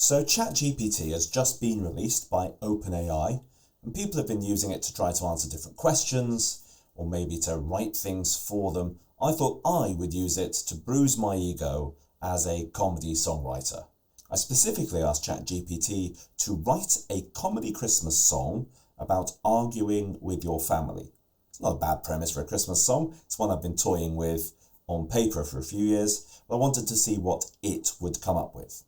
So ChatGPT has just been released by OpenAI, and people have been using it to try to answer different questions, or maybe to write things for them. I thought I would use it to bruise my ego as a comedy songwriter. I specifically asked ChatGPT to write a comedy Christmas song about arguing with your family. It's not a bad premise for a Christmas song. It's one I've been toying with on paper for a few years, but I wanted to see what it would come up with.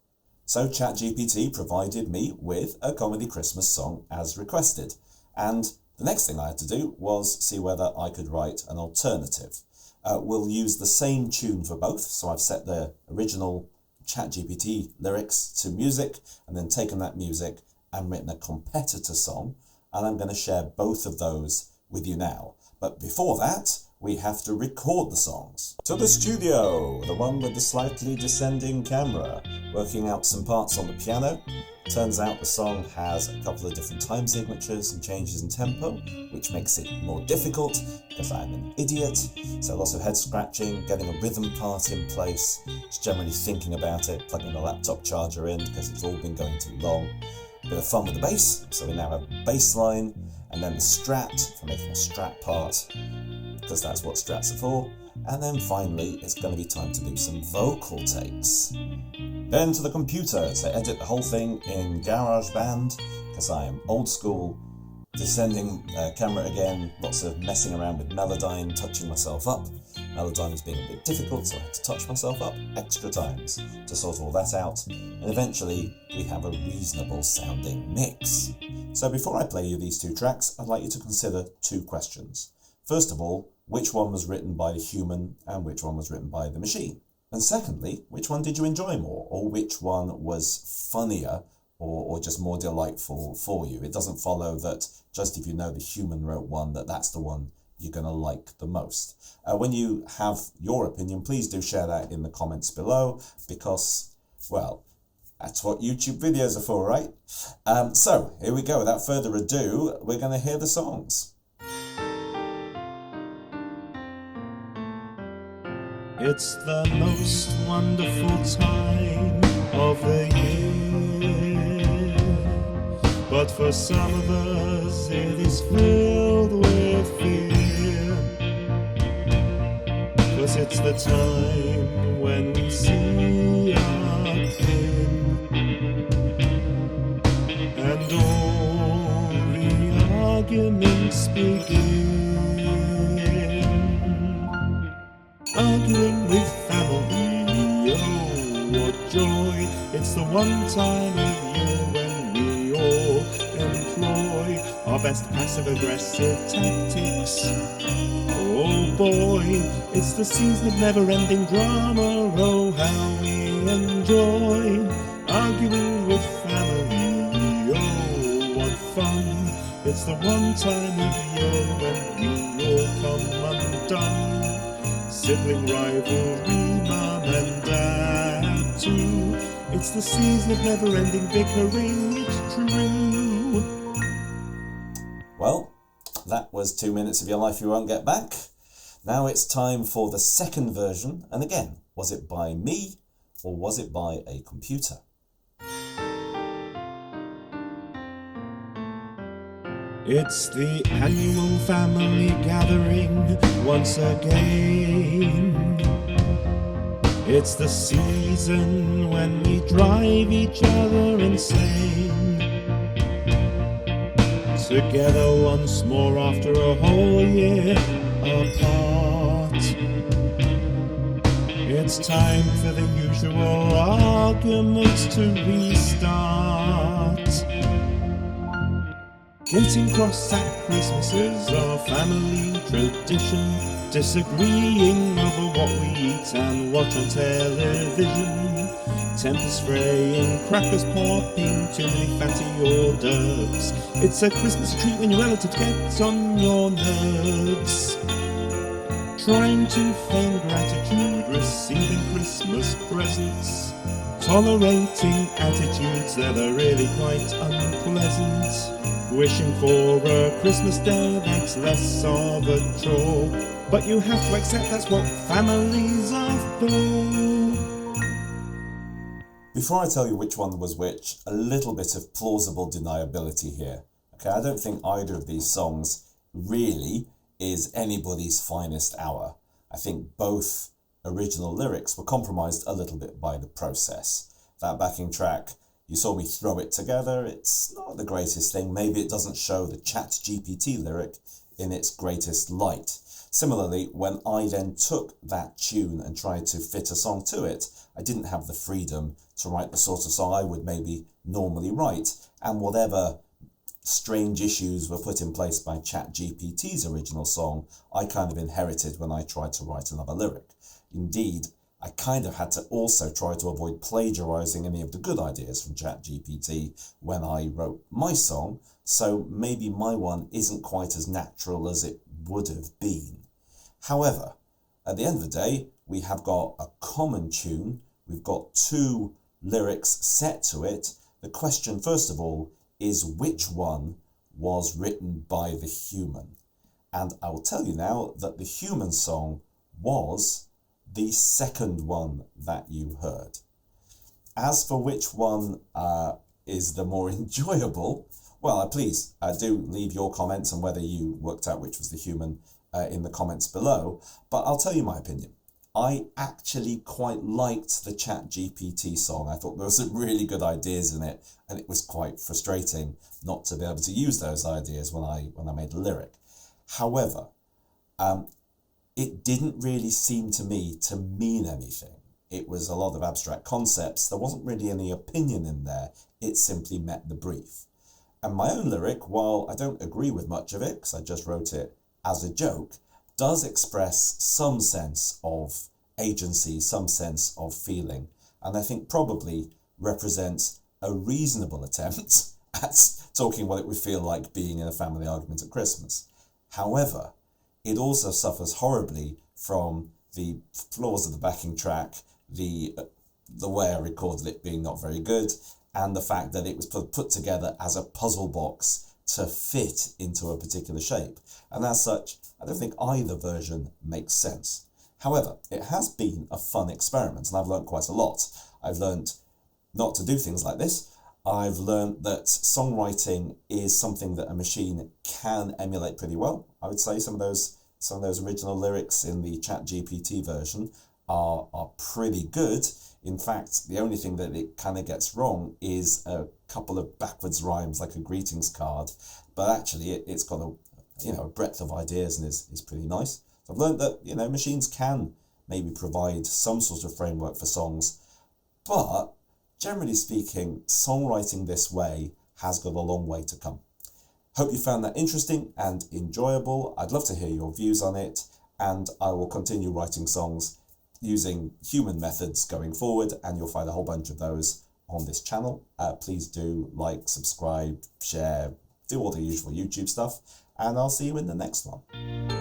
So ChatGPT provided me with a comedy Christmas song as requested, and the next thing I had to do was see whether I could write an alternative. We'll use the same tune for both, so I've set the original ChatGPT lyrics to music and then taken that music and written a competitor song, and I'm going to share both of those with you now. But before that, we have to record the songs. To the studio, the one with the slightly descending camera, working out some parts on the piano. Turns out the song has a couple of different time signatures and changes in tempo, which makes it more difficult because I'm an idiot. So lots of head scratching, getting a rhythm part in place, just generally thinking about it, plugging the laptop charger in because it's all been going too long. A bit of fun with the bass, so we now have a bass line, and then the strat for making a strat part, because that's what strats are for. And then finally, it's going to be time to do some vocal takes. Then to the computer to edit the whole thing in GarageBand, because I am old school, descending camera again, lots of messing around with Melodyne, touching myself up. Melodyne was being a bit difficult, so I had to touch myself up extra times to sort all that out, and eventually we have a reasonable sounding mix. So before I play you these two tracks, I'd like you to consider two questions. First of all, which one was written by the human and which one was written by the machine? And secondly, which one did you enjoy more, or which one was funnier or just more delightful for you? It doesn't follow that just if you know the human wrote one, that's the one you're going to like the most. When you have your opinion, please do share that in the comments below, because, well, that's what YouTube videos are for, right? So here we go. Without further ado, we're going to hear the songs. It's the most wonderful time of the year, but for some of us it is filled with fear, 'cause it's the time when we see our king, and all the arguments begin. Arguing with family, oh what joy. It's the one time of year when we all employ our best passive-aggressive tactics. Oh boy, it's the season of never-ending drama, oh how we enjoy arguing with family, oh what fun. It's the one time of year when we all come undone. Sibling rivalry, mum and dad too. It's the season of never-ending bickering, it's true. Well, that was 2 minutes of your life you won't get back. Now it's time for the second version, and again, was it by me or was it by a computer? It's the annual family gathering once again. It's the season when we drive each other insane. Together once more after a whole year apart. It's time for the usual arguments to restart. Getting cross at Christmas is our family tradition. Disagreeing over what we eat and watch on television. Tempers fraying, crackers popping, too many fatty hors d'oeuvres. It's a Christmas treat when your relatives get on your nerves. Trying to feign gratitude, receiving Christmas presents. Tolerating attitudes that are really quite unpleasant. Wishing for a Christmas day that's less of a chore. But you have to accept that's what families are for. Before I tell you which one was which, a little bit of plausible deniability here. Okay, I don't think either of these songs really is anybody's finest hour. I think both original lyrics were compromised a little bit by the process. That backing track, you saw me throw it together, it's not the greatest thing. Maybe it doesn't show the ChatGPT lyric in its greatest light. Similarly, when I then took that tune and tried to fit a song to it, I didn't have the freedom to write the sort of song I would maybe normally write, and whatever strange issues were put in place by ChatGPT's original song, I kind of inherited when I tried to write another lyric. Indeed, I kind of had to also try to avoid plagiarising any of the good ideas from ChatGPT when I wrote my song, so maybe my one isn't quite as natural as it would have been. However, at the end of the day, we have got a common tune, we've got two lyrics set to it. The question, first of all, is which one was written by the human? And I will tell you now that the human song was the second one that you heard. As for which one is the more enjoyable, well, please do leave your comments on whether you worked out which was the human in the comments below, but I'll tell you my opinion. I actually quite liked the ChatGPT song. I thought there were some really good ideas in it, and it was quite frustrating not to be able to use those ideas when I made the lyric. However, it didn't really seem to me to mean anything. It was a lot of abstract concepts. There wasn't really any opinion in there. It simply met the brief. And my own lyric, while I don't agree with much of it, because I just wrote it as a joke, does express some sense of agency, some sense of feeling, and I think probably represents a reasonable attempt at talking what it would feel like being in a family argument at Christmas. However, it also suffers horribly from the flaws of the backing track, the way I recorded it being not very good, and the fact that it was put together as a puzzle box to fit into a particular shape. And as such, I don't think either version makes sense. However, it has been a fun experiment, and I've learned quite a lot. I've learned not to do things like this. I've learned that songwriting is something that a machine can emulate pretty well. I would say some of those original lyrics in the ChatGPT version are pretty good. In fact, the only thing that it kind of gets wrong is a couple of backwards rhymes, like a greetings card. But actually, it's got a breadth of ideas and is pretty nice. So I've learned that machines can maybe provide some sort of framework for songs, but generally speaking, songwriting this way has got a long way to come. Hope you found that interesting and enjoyable. I'd love to hear your views on it, and I will continue writing songs using human methods going forward, and you'll find a whole bunch of those on this channel. Please do like, subscribe, share, do all the usual YouTube stuff, and I'll see you in the next one.